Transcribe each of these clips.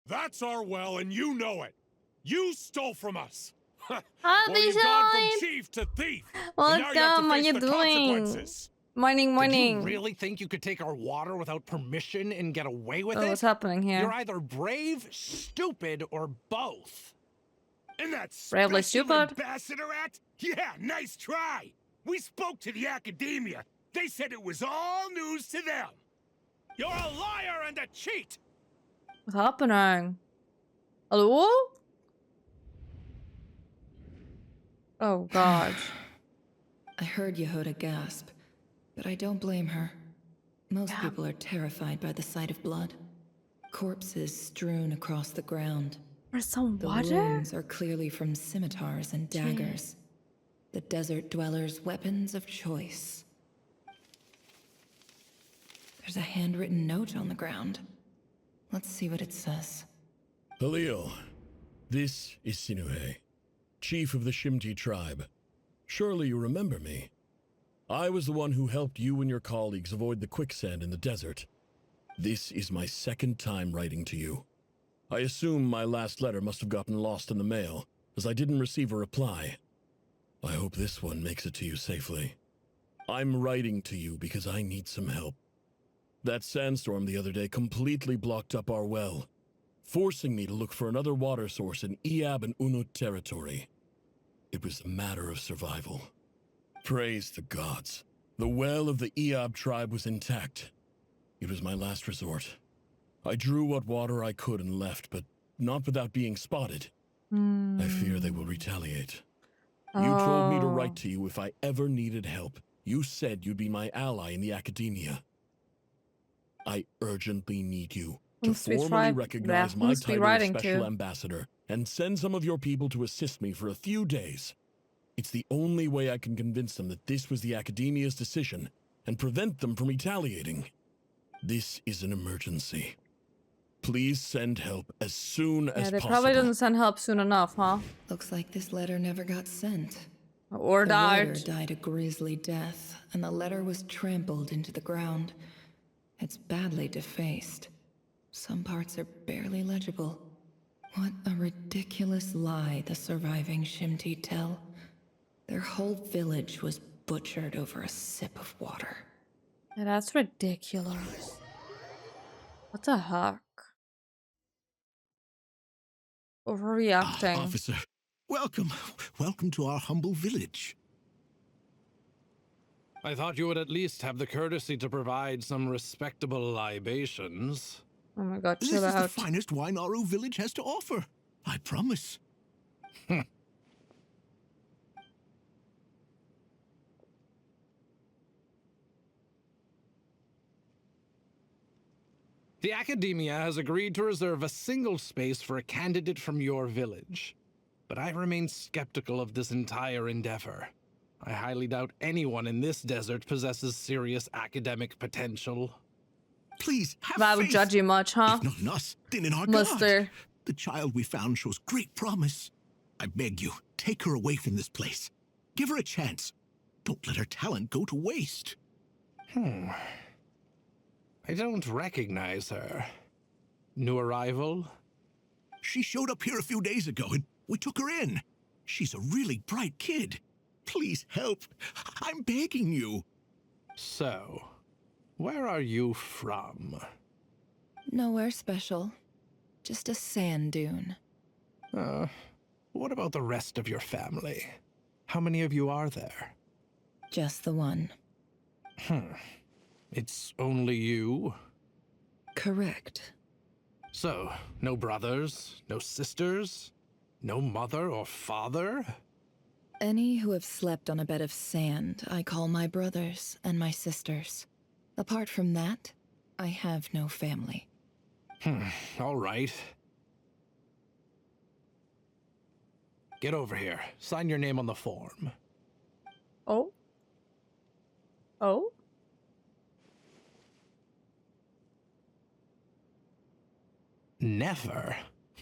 That's our well, and you know it. You stole from us. Well, Happy you've gone from shine! chief to thief. And Welcome, now you have to what face you the doing? consequences. Morning, Did you morning. really think you could take our water without permission and get away with it? Oh, what's happening here? You're either brave, stupid, or both. And that Bravely special stupid. ambassador act? Yeah, nice try. We spoke to the academia. They said it was all news to them. You're a liar and a cheat. What's happening? Hello? Oh, God. I heard Yehuda gasp, but I don't blame her. Most people are terrified by the sight of blood. Corpses strewn across the ground. There's some The water? wounds are clearly from scimitars and daggers. The desert dwellers' weapons of choice. There's a handwritten note on the ground. Let's see what it says. Halil, this is Sinuhe, chief of the Shimti tribe. Surely you remember me. I was the one who helped you and your colleagues avoid the quicksand in the desert. This is my second time writing to you. I assume my last letter must have gotten lost in the mail, as I didn't receive a reply. I hope this one makes it to you safely. I'm writing to you because I need some help. That sandstorm the other day completely blocked up our well, forcing me to look for another water source in Iab and Unut territory. It was a matter of survival. Praise the gods. The well of the Iab tribe was intact. It was my last resort. I drew what water I could and left, but not without being spotted. I fear they will retaliate. You told me to write to you if I ever needed help. You said you'd be my ally in the academia. I urgently need you to formally recognize my title as Special Ambassador and send some of your people to assist me for a few days. It's the only way I can convince them that this was the academia's decision and prevent them from retaliating. This is an emergency. Please send help as soon as they possible. probably didn't send help soon enough, huh? Looks like this letter never got sent. Or died. The writer died a grisly death, and the letter was trampled into the ground. It's badly defaced. Some parts are barely legible. What a ridiculous lie the surviving Shimti tell. Their whole village was butchered over a sip of water. Yeah, that's ridiculous. What the heck? Overreacting. Officer, welcome. Welcome to our humble village. I thought you would at least have the courtesy to provide some respectable libations. Oh my god, This chill is the out. finest wine our village has to offer. I promise. The Academia has agreed to reserve a single space for a candidate from your village. But I remain skeptical of this entire endeavor. I highly doubt anyone in this desert possesses serious academic potential. Please, have That would faith. judge you much, huh? If not in us, then in our Muster. God. The child we found shows great promise. I beg you, take her away from this place. Give her a chance. Don't let her talent go to waste. I don't recognize her. New arrival? She showed up here a few days ago, and we took her in. She's a really bright kid. Please help. I'm begging you. So, where are you from? Nowhere special. Just a sand dune. What about the rest of your family? How many of you are there? Just the one. It's only you? Correct. So, no brothers, no sisters, no mother or father? Any who have slept on a bed of sand, I call my brothers and my sisters. Apart from that, I have no family. All right. Get over here. Sign your name on the form. Oh? Oh? Nefer?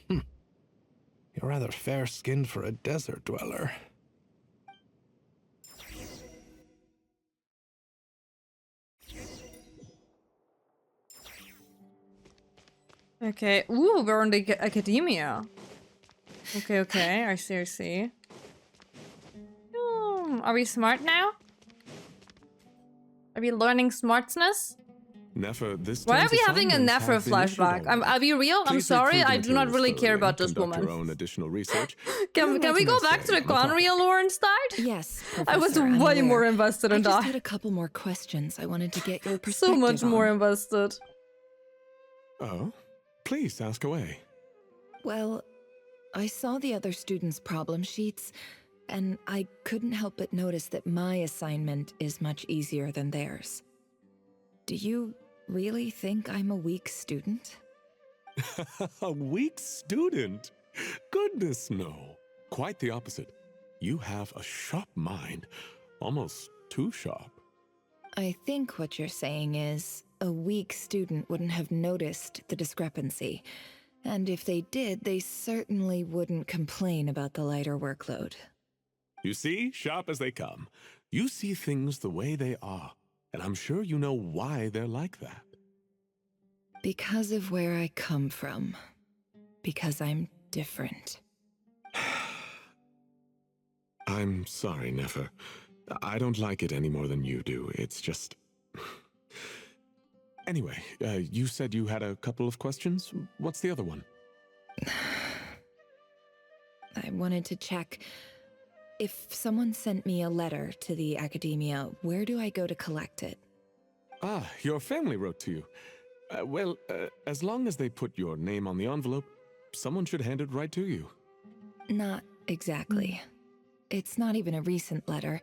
You're rather fair-skinned for a desert dweller. Okay. Ooh, we're in the academia. Okay, okay. I see, I see. Are we smart now? Are we learning smartness? Nefer, this Why are term's we having a assignments Nefer have been issued flashback? already. Are we real? I'm Please read sorry, through the I do not materials really care thoroughly, about this conduct woman. your own additional research. Can and we write an go back essay to the on topic. Conria lore instead? Yes, I was Professor, I'm way aware. more invested I in just that. had a couple more questions I wanted to get your So perspective much on. more invested. Oh, please ask away. Well, I saw the other students' problem sheets, and I couldn't help but notice that my assignment is much easier than theirs. Do you really think I'm a weak student? A weak student? Goodness, no. Quite the opposite. You have a sharp mind, almost too sharp. I think what you're saying is, a weak student wouldn't have noticed the discrepancy. And if they did, they certainly wouldn't complain about the lighter workload. You see, sharp as they come. You see things the way they are, and I'm sure you know why they're like that. Because of where I come from. Because I'm different. I'm sorry, Nefer. I don't like it any more than you do. It's just... Anyway, you said you had a couple of questions. What's the other one? I wanted to check. If someone sent me a letter to the academia, where do I go to collect it? Ah, your family wrote to you. Well, as long as they put your name on the envelope, someone should hand it right to you. Not exactly. It's not even a recent letter.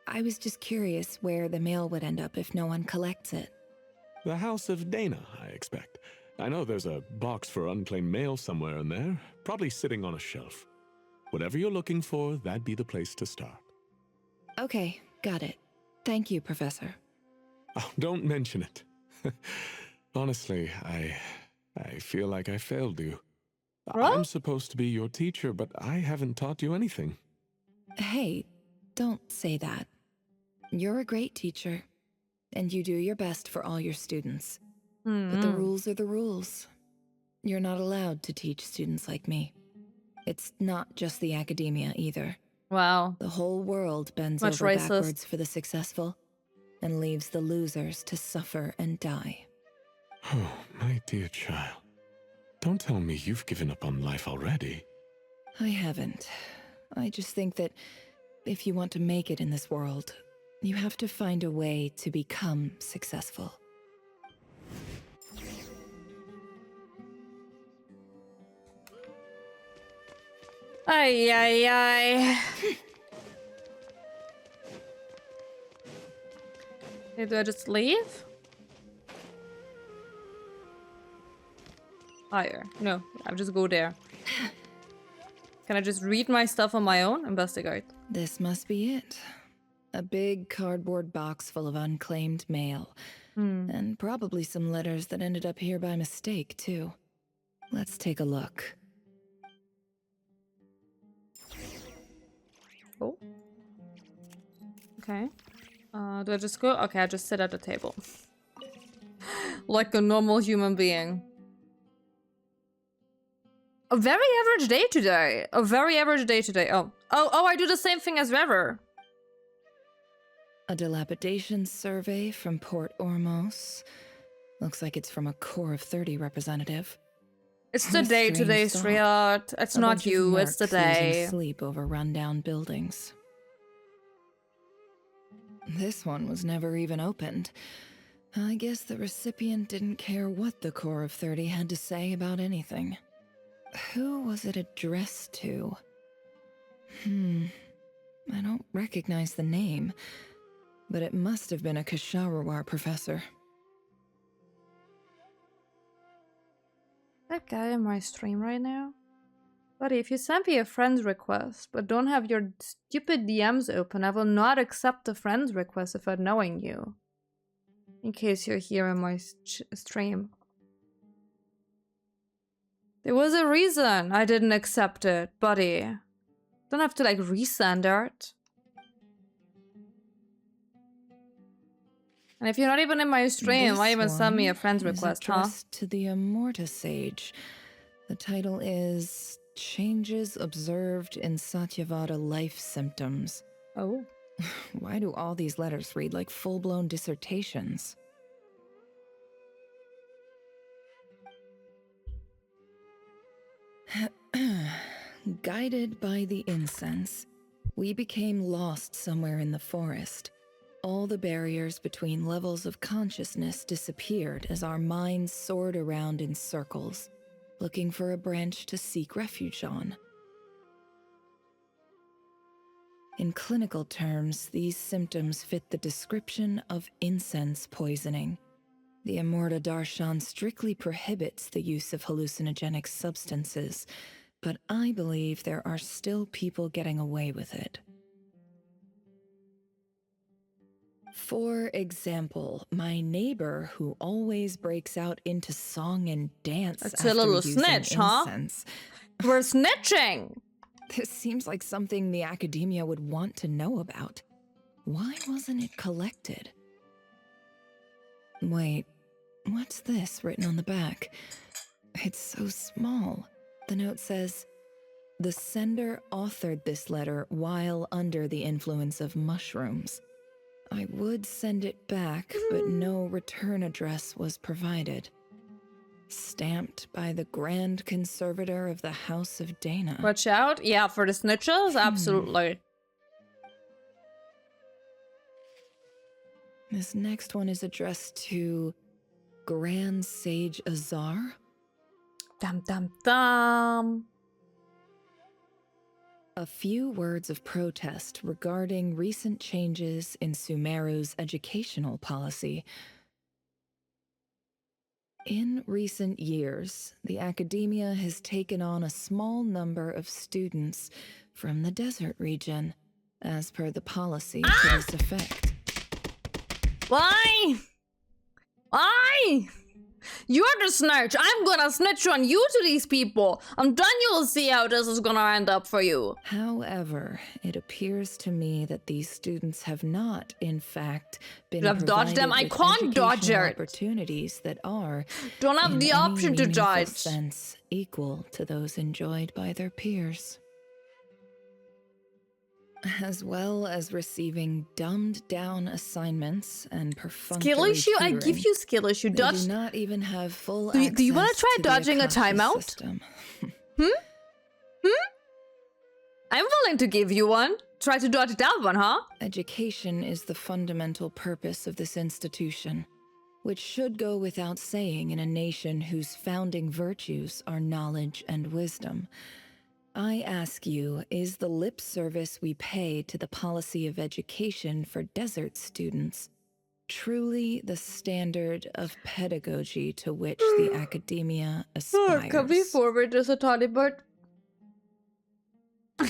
I was just curious where the mail would end up if no one collects it. The House of Dana, I expect. I know there's a box for unclaimed mail somewhere in there, probably sitting on a shelf. Whatever you're looking for, that'd be the place to start. Okay, got it. Thank you, Professor. Oh, don't mention it. Honestly, I feel like I failed you. What? I'm supposed to be your teacher, but I haven't taught you anything. Hey, don't say that. You're a great teacher, and you do your best for all your students. But the rules are the rules. You're not allowed to teach students like me. It's not just the academia either. Wow. The whole world bends Much over racist. backwards for the successful and leaves the losers to suffer and die. Oh, my dear child. Don't tell me you've given up on life already. I haven't. I just think that if you want to make it in this world, you have to find a way to become successful. Ay, ay, ay. Okay, do I just leave? Higher. No, I'll just go there. Can I just read my stuff on my own? Investigate. This must be it. A big cardboard box full of unclaimed mail. And probably some letters that ended up here by mistake, too. Let's take a look. Oh. Okay. Do I just go? Okay, I just sit at the table. Like a normal human being. A very average day today. A very average day today. Oh. Oh, I do the same thing as Rever. A dilapidation survey from Port Ormos. Looks like it's from a Core of 30 representative. It's the A day strange today, thought. Sriat. It's A not bunch of you, it's the mercs losing day. sleep over rundown buildings. This one was never even opened. I guess the recipient didn't care what the Core of 30 had to say about anything. Who was it addressed to? I don't recognize the name, but it must have been a Kasharawar professor. That guy in my stream right now? Buddy, if you send me a friend's request, but don't have your stupid DMs open, I will not accept the friend's request without knowing you. In case you're here in my stream. There was a reason I didn't accept it, buddy. Don't have to, like, resend it. And if you're not even in my stream, why even send me a friend's This one request, is huh? addressed to the Immorta Sage. The title is Changes Observed in Satyavada Life Symptoms. Oh. Why do all these letters read like full-blown dissertations? Guided by the incense, we became lost somewhere in the forest. All the barriers between levels of consciousness disappeared as our minds soared around in circles, looking for a branch to seek refuge on. In clinical terms, these symptoms fit the description of incense poisoning. The Immorta Darshan strictly prohibits the use of hallucinogenic substances, but I believe there are still people getting away with it. For example, my neighbor who always breaks out into song and dance That's after a little using snitch, huh? incense. We're snitching! This seems like something the academia would want to know about. Why wasn't it collected? Wait, what's this written on the back? It's so small. The note says, "The sender authored this letter while under the influence of mushrooms. I would send it back, but no return address was provided. Stamped by the Grand Conservator of the House of Dana." Watch out. Yeah, for the snitches? Absolutely. This next one is addressed to Grand Sage Azar. Dum dum dum. A few words of protest regarding recent changes in Sumeru's educational policy. In recent years, the academia has taken on a small number of students from the desert region, as per the policy to this effect. Why? Why? You're the snitch. I'm gonna snitch on you to these people. I'm done. You'll see how this is gonna end up for you. However, it appears to me that these students have not, in fact, been You have dodged them. provided I with can't dodge educational it. opportunities that are, Don't have in the any option to meaningful dodge. sense, equal to those enjoyed by their peers. As well as receiving dumbed-down assignments and perfunctory Skill issue? I give tutoring, you skill issue. they Dodge. do not even have full Do you want to access try to the dodging a Akasha timeout? system. I'm willing to give you one. Try to dodge that one, huh? Education is the fundamental purpose of this institution, which should go without saying in a nation whose founding virtues are knowledge and wisdom. I ask you, is the lip service we pay to the policy of education for desert students truly the standard of pedagogy to which the academia aspires? Can we forward just a tiny bit?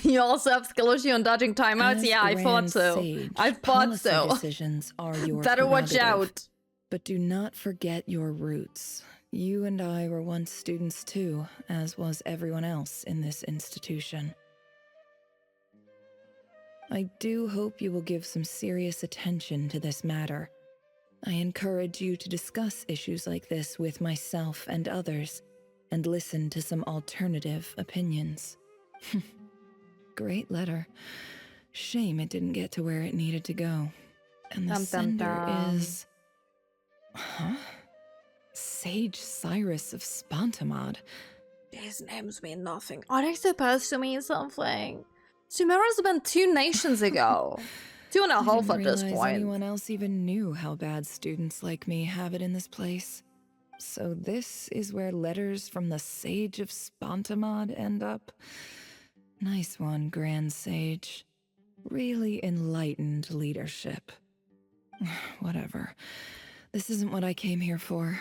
You also have skill issue on dodging timeouts? As Yeah, I thought Grand so. Sage, I thought policy so. decisions are your Better watch prerogative. out. But do not forget your roots. You and I were once students too, as was everyone else in this institution. I do hope you will give some serious attention to this matter. I encourage you to discuss issues like this with myself and others, and listen to some alternative opinions. Great letter. Shame it didn't get to where it needed to go. And the Dum, dum, sender dum. is... Huh? Sage Cyrus of Spontamod. These names mean nothing. Are they supposed to mean something? Sumeru's been 2 nations ago. 2.5 I didn't at this realize point. anyone else even knew how bad students like me have it in this place. So this is where letters from the Sage of Spontamod end up? Nice one, Grand Sage. Really enlightened leadership. Whatever. This isn't what I came here for.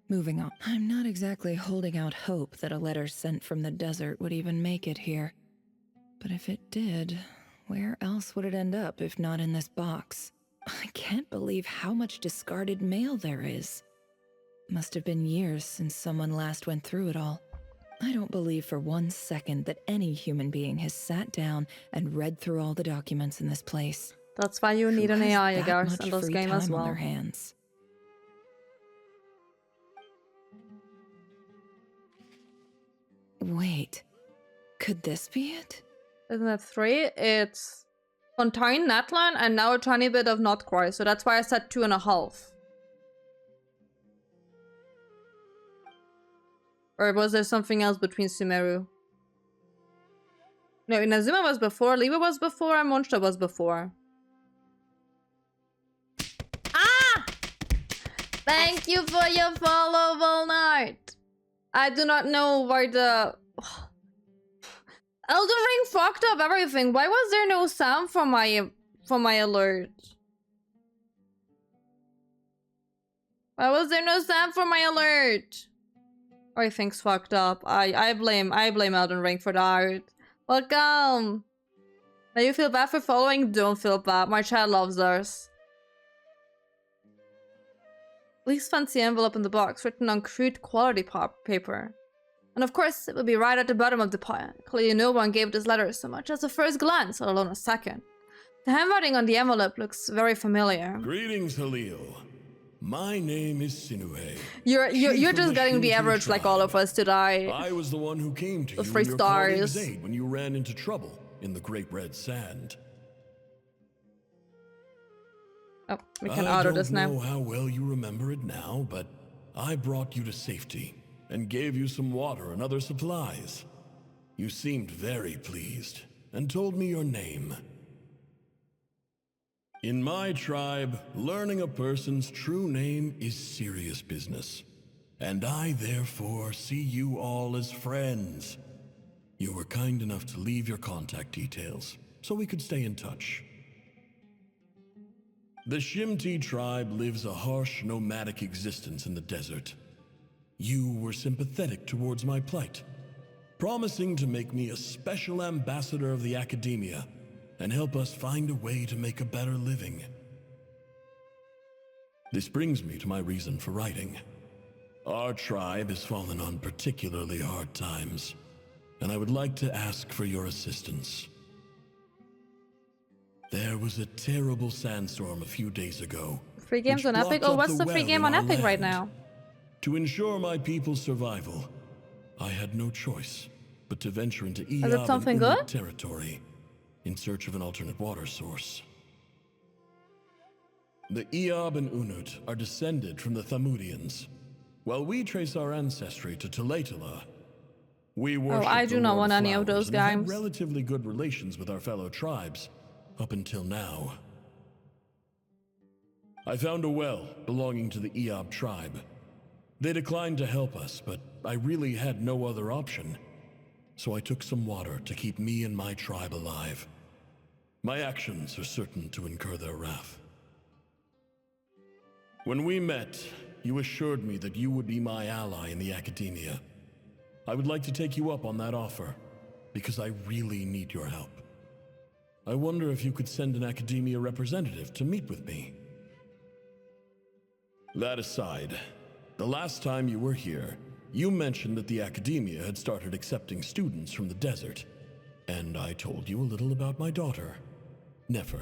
Moving on. I'm not exactly holding out hope that a letter sent from the desert would even make it here. But if it did, where else would it end up if not in this box? I can't believe how much discarded mail there is. Must have been years since someone last went through it all. I don't believe for 1 second that any human being has sat down and read through all the documents in this place. That's why you need Who an has AI, that guys, much in this free game as time on well. their hands? Wait, could this be it? Isn't it 3? It's Fontaine, Natlan, and now a tiny bit of Notcroy, so that's why I said 2.5. Or was there something else between Sumeru? No, Inazuma was before, Liba was before, and Monster was before. Ah! Thank you for your follow, Volnight. I do not know why the... Elden Ring fucked up everything. Why was there no sound for my alert? Why was there no sound for my alert? Everything's fucked up. I blame Elden Ring for that. Welcome. Now you feel bad for following? Don't feel bad. My child loves us. Least fancy envelope in the box, written on crude quality paper. And of course, it would be right at the bottom of the pile. Clearly no one gave this letter so much as a first glance, let alone a second. The handwriting on the envelope looks very familiar. Greetings, Halil. My name is Sinuhe. You're Chief of just getting the Shimti average like tribe. all of us today. I was the one who came to The you 3 in your colleague's stars. aid when you ran into trouble in the Great Red Sand. Oh, we can auto this I now. don't know how well you remember it now, but I brought you to safety and gave you some water and other supplies. You seemed very pleased and told me your name. In my tribe, learning a person's true name is serious business, and I therefore see you all as friends. You were kind enough to leave your contact details, so we could stay in touch. The Shimti tribe lives a harsh, nomadic existence in the desert. You were sympathetic towards my plight, promising to make me a special ambassador of the academia and help us find a way to make a better living. This brings me to my reason for writing. Our tribe has fallen on particularly hard times, and I would like to ask for your assistance. There was a terrible sandstorm a few days ago. Free games which on Epic? blocked Oh, up what's the free well game in on our Epic right land. now? To ensure my people's survival, I had no choice but to venture into it Eob something and Unut good? territory in search of an alternate water source. The Eob and Unut are descended from the Thamudians. While we trace our ancestry to Tulatala, we worship I the do not Lord want of any of Flowers those and have had games. relatively good relations with our fellow tribes up until now. I found a well belonging to the Eob tribe. They declined to help us, but I really had no other option. So I took some water to keep me and my tribe alive. My actions are certain to incur their wrath. When we met, you assured me that you would be my ally in the academia. I would like to take you up on that offer, because I really need your help. I wonder if you could send an academia representative to meet with me. That aside, the last time you were here, you mentioned that the academia had started accepting students from the desert, and I told you a little about my daughter, Nefer.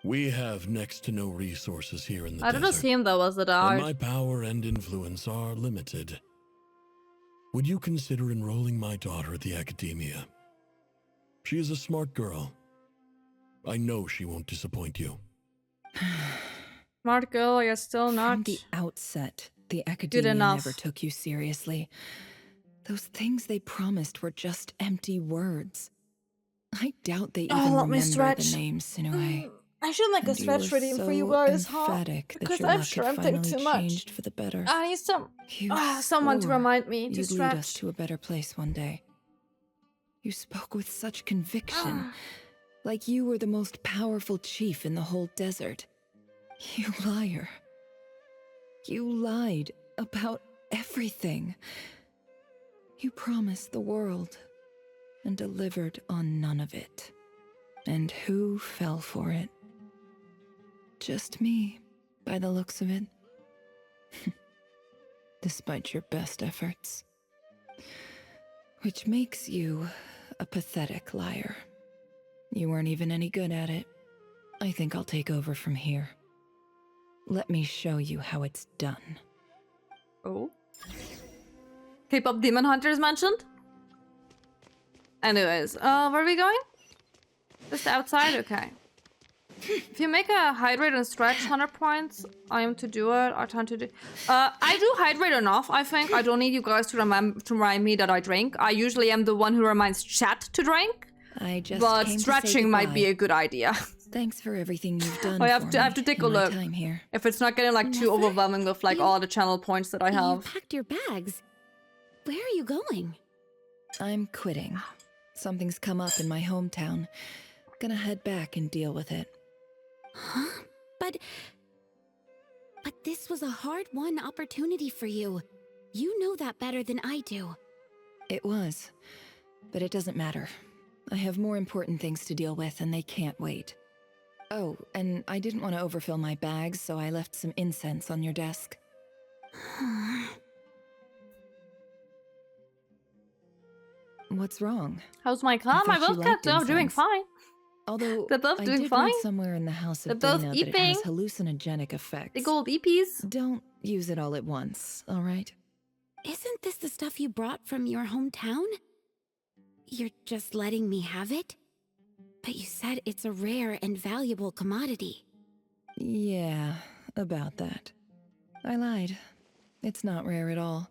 We have next to no resources here in the I don't desert, assume that was the and dart. my power and influence are limited. Would you consider enrolling my daughter at the academia? She is a smart girl. I know she won't disappoint you. Smart girl, you're still From not the outset, the good academia enough. never took you seriously. Those things they promised were just empty words. I doubt they even let me remember stretch. the name Sinuhe. I should make a And you stretch were redeem so for you guys, huh? emphatic that Because your I've luck had shrimped finally too much. changed for the better. I need You someone to swore remind me to you'd lead us stretch. to a better place one day. You spoke with such conviction, like you were the most powerful chief in the whole desert. You liar. You lied about everything. You promised the world and delivered on none of it. And who fell for it? Just me, by the looks of it. Despite your best efforts. Which makes you a pathetic liar. You weren't even any good at it. I think I'll take over from here. Let me show you how it's done. Oh. K-pop Demon Hunter is mentioned? Anyways, where are we going? Just outside? Okay. If you make a hydrate and stretch 100 points, I am to do it. I tend to do... I do hydrate enough, I think. I don't need you guys to remind me that I drink. I usually am the one who reminds chat to drink. But stretching might be a good idea. Thanks for everything you've done. I have to take a look. If it's not getting like too overwhelming with like all the channel points that I have. You packed your bags. Where are you going? I'm quitting. Something's come up in my hometown. Gonna head back and deal with it. Huh? But this was a hard-won opportunity for you. You know that better than I do. It was. But it doesn't matter. I have more important things to deal with and they can't wait. Oh, and I didn't want to overfill my bags, so I left some incense on your desk. What's wrong? How's my car? My both cats are doing fine. Although they're both doing I did fine. read somewhere in the house of They're both Dana that it has hallucinogenic effects. Big old EPs. Don't use it all at once, all right? Isn't this the stuff you brought from your hometown? You're just letting me have it? But you said it's a rare and valuable commodity. Yeah, about that. I lied. It's not rare at all.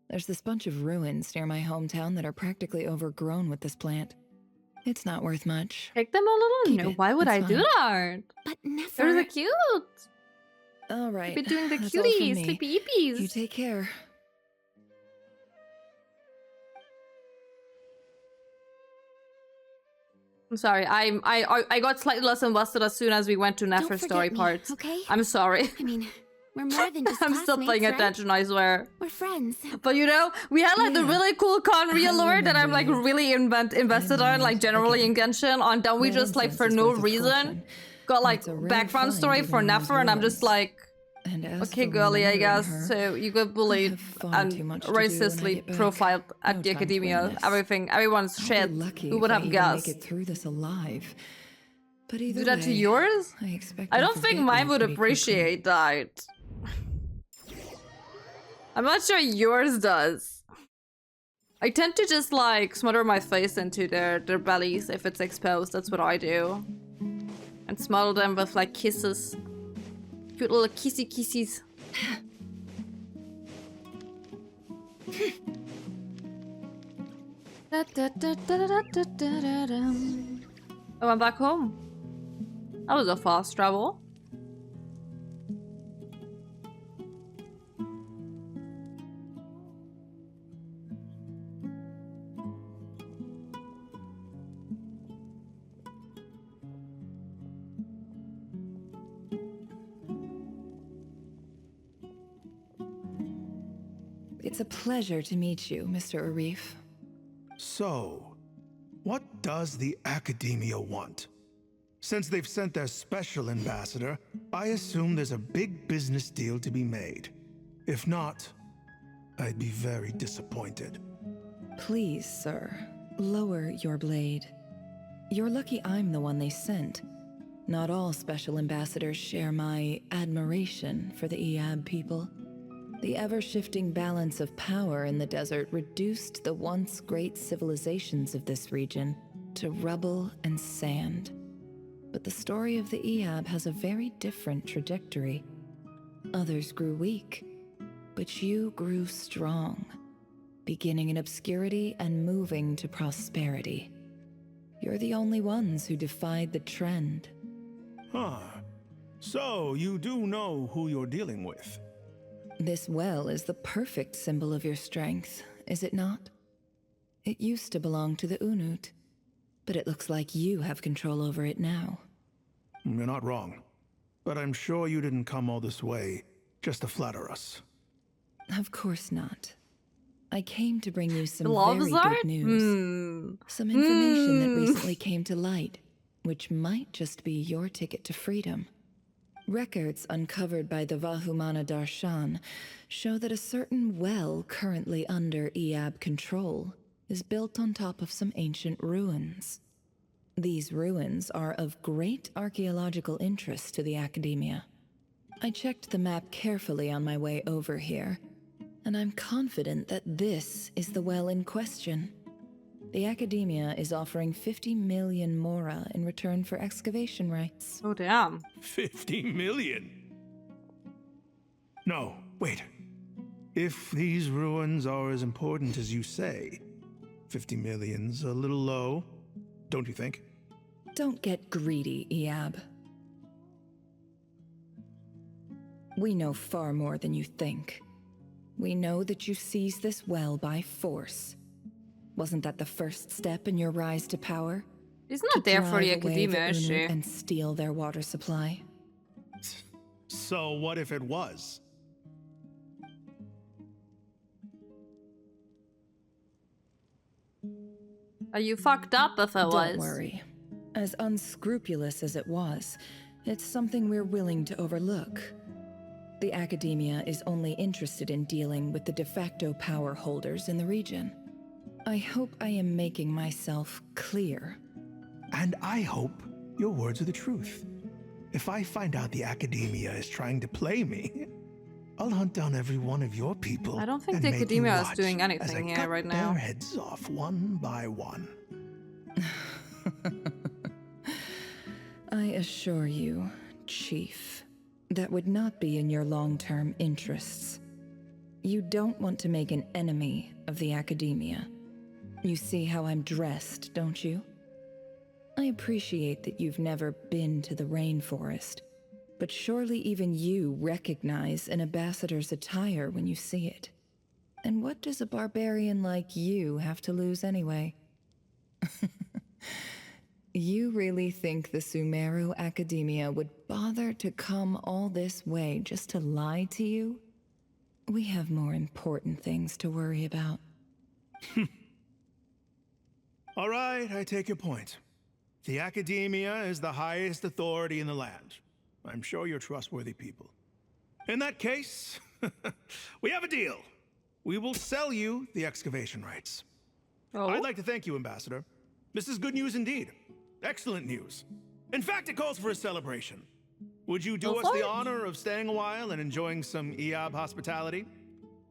There's this bunch of ruins near my hometown that are practically overgrown with this plant. It's not worth much. Take them a little? Keep No, it. why would It's I do fine. that? But Nefers... They're the cute. All right. Be doing the That's all from cuties, me. sleepy EPs. You take care. I'm sorry. I got slightly less invested as soon as we went to Don't Nefers forget story me, parts. okay? I'm sorry. I mean, we're more than just I'm still paying classmates, right? attention, I swear. We're friends. But you know, we had like the Yeah. really cool Conria I lore that I'm like remember you. really invested on, like generally in Genshin, and then we That just like incense for is no worth a reason fortune. got like It's a rare background find story even for in those Nefer, and I'm just ruins. like, And as okay, for girly, I remembering guess. her, So you got I bullied have far and too much to do when I racistly get back. profiled at No the time to academia. reminisce. Everything, everyone's I'll shit. be lucky Who would if I have even guessed? make it through this alive. But either Do that to way, yours? I expect I I'll don't think forget mine you would pretty quickly. appreciate that. I'm not sure yours does. I tend to just like smother my face into their bellies if it's exposed. That's what I do. And smother them with like kisses. Cute little kissies. I went back home. That was a fast travel. It's a pleasure to meet you, Mr. Arif. So, what does the Academia want? Since they've sent their special ambassador, I assume there's a big business deal to be made. If not, I'd be very disappointed. Please, sir, lower your blade. You're lucky I'm the one they sent. Not all special ambassadors share my admiration for the Eab people. The ever-shifting balance of power in the desert reduced the once great civilizations of this region to rubble and sand. But the story of the Eab has a very different trajectory. Others grew weak, but you grew strong, beginning in obscurity and moving to prosperity. You're the only ones who defied the trend. Huh. So, you do know who you're dealing with. This well is the perfect symbol of your strength, is it not? It used to belong to the Unut, but it looks like you have control over it now. You're not wrong. But I'm sure you didn't come all this way just to flatter us. Of course not. I came to bring you some Love very art? good news. Some information that recently came to light, which might just be your ticket to freedom. Records uncovered by the Vahumana Darshan show that a certain well currently under Eab control is built on top of some ancient ruins. These ruins are of great archaeological interest to the Academia. I checked the map carefully on my way over here, and I'm confident that this is the well in question. The Academia is offering 50 million mora in return for excavation rights. Oh, damn. 50 million? No, wait. If these ruins are as important as you say, 50 million's a little low, don't you think? Don't get greedy, Iab. We know far more than you think. We know that you seized this well by force. Wasn't that the first step in your rise to power? She's not there for the drive away Academia, is she? and steal their water supply? So what if it was? Are you fucked up if it was? Don't worry. As unscrupulous as it was, it's something we're willing to overlook. The Academia is only interested in dealing with the de facto power holders in the region. I hope I am making myself clear. And I hope your words are the truth. If I find out the Academia is trying to play me, I'll hunt down every one of your people. I don't think and the make you Academia is watch doing as anything I here cut right now. their heads off one by one. I assure you, Chief, that would not be in your long-term interests. You don't want to make an enemy of the Academia. You see how I'm dressed, don't you? I appreciate that you've never been to the rainforest, but surely even you recognize an ambassador's attire when you see it. And what does a barbarian like you have to lose anyway? You really think the Sumeru Academia would bother to come all this way just to lie to you? We have more important things to worry about. All right, I take your point. The Academia is the highest authority in the land. I'm sure you're trustworthy people. In that case, we have a deal. We will sell you the excavation rights. Oh? I'd like to thank you, Ambassador. This is good news indeed. Excellent news. In fact, it calls for a celebration. Would you do Go us for the it. honor of staying a while and enjoying some Iab hospitality?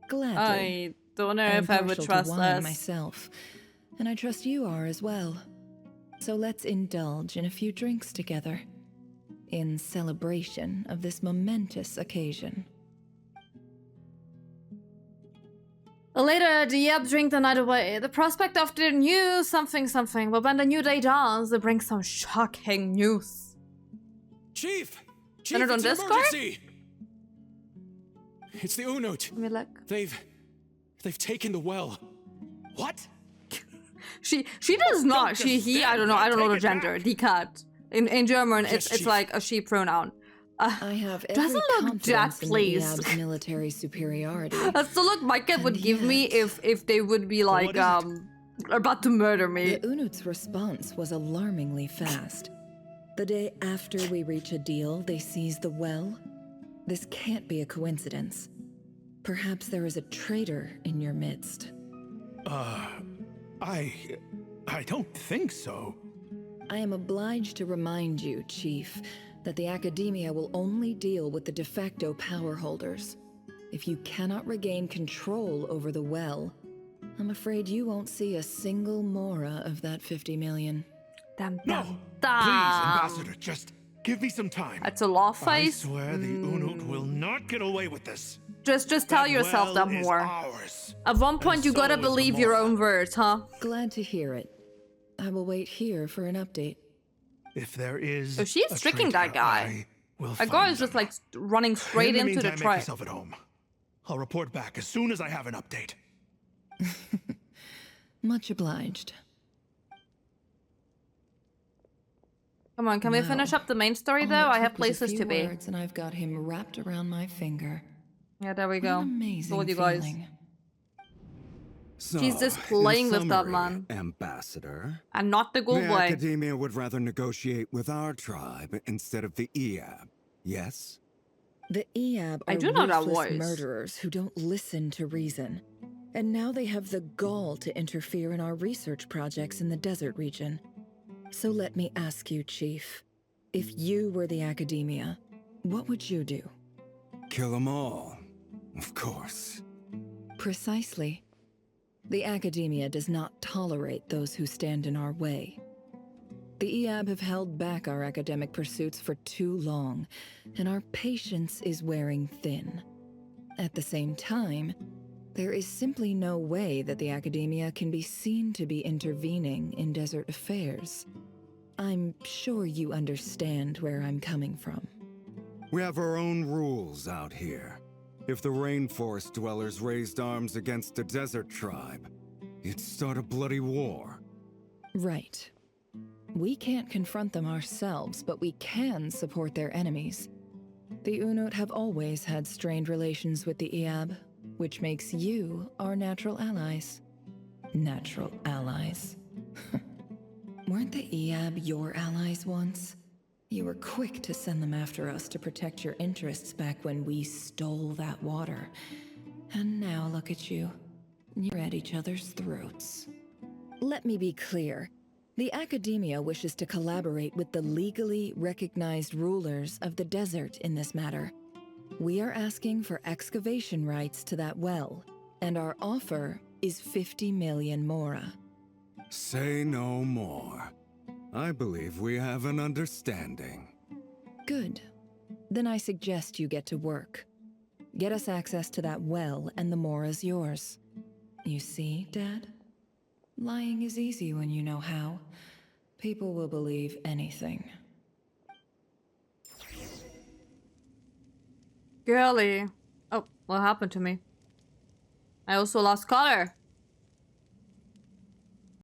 Gladly. I don't know I'm if I would partial to trust wine this. myself, and I trust you are as well. So let's indulge in a few drinks together, in celebration of this momentous occasion. Later, the Yep drink the night away. The prospect of the new something, but when the new day dawns, it brings some shocking news. Chief! Chief, Send it on it's an Discord? emergency! It's the Unut. Let me look. They've taken the well. What? She does not. She, he, I don't know the Take it gender. back. Die Kat. In German, Yes, it's Chief. like a she pronoun. I have every doesn't look confidence that in pleased. Iab's military superiority. That's the look my kid would And give me yet- if they would be like, what is about to murder me. The Unut's response was alarmingly fast. The day after we reach a deal, they seize the well. This can't be a coincidence. Perhaps there is a traitor in your midst. I don't think so. I am obliged to remind you, Chief, that the Academia will only deal with the de facto power holders. If you cannot regain control over the well, I'm afraid you won't see a single mora of that 50 million. Damn, No! damn, Please, damn. Ambassador, just give me some time. That's a law I face. swear the Unut will not get away with this. Just tell That yourself well that is more. ours. At one point, you so gotta is the believe your mora. own words, huh? Glad to hear it. I will wait here for an update. If there is Oh, she's a tricking that traitor, guy. I will That find guy is just them. like running straight In the into the meantime, make trap. yourself at home. I'll report back as soon as I have an update. Much obliged. Come on, can we finish up the main story All though? it I have took was a places few to be. words, and I've got him wrapped around my finger. Yeah, there we What go. an amazing Told you guys. feeling. She's just playing with that man. Ambassador, And not the good the way. Academia would rather negotiate with our tribe instead of the Iab, yes? The Iab I are do know that ruthless voice. murderers who don't listen to reason. And now they have the gall to interfere in our research projects in the desert region. So let me ask you, Chief. If you were the Academia, what would you do? Kill them all. Of course. Precisely. The Academia does not tolerate those who stand in our way. The EAB have held back our academic pursuits for too long, and our patience is wearing thin. At the same time, there is simply no way that the Academia can be seen to be intervening in desert affairs. I'm sure you understand where I'm coming from. We have our own rules out here. If the rainforest dwellers raised arms against a desert tribe, you'd start a bloody war. Right. We can't confront them ourselves, but we can support their enemies. The Unut have always had strained relations with the EAB, which makes you our natural allies. Natural allies. Weren't the EAB your allies once? You were quick to send them after us to protect your interests back when we stole that water. And now look at you. You're at each other's throats. Let me be clear. The Academia wishes to collaborate with the legally recognized rulers of the desert in this matter. We are asking for excavation rights to that well, and our offer is 50 million mora. Say no more. I believe we have an understanding. Good. Then I suggest you get to work. Get us access to that well, and the mora's yours. You see, Dad? Lying is easy when you know how. People will believe anything. Girly. Oh, what happened to me? I also lost color.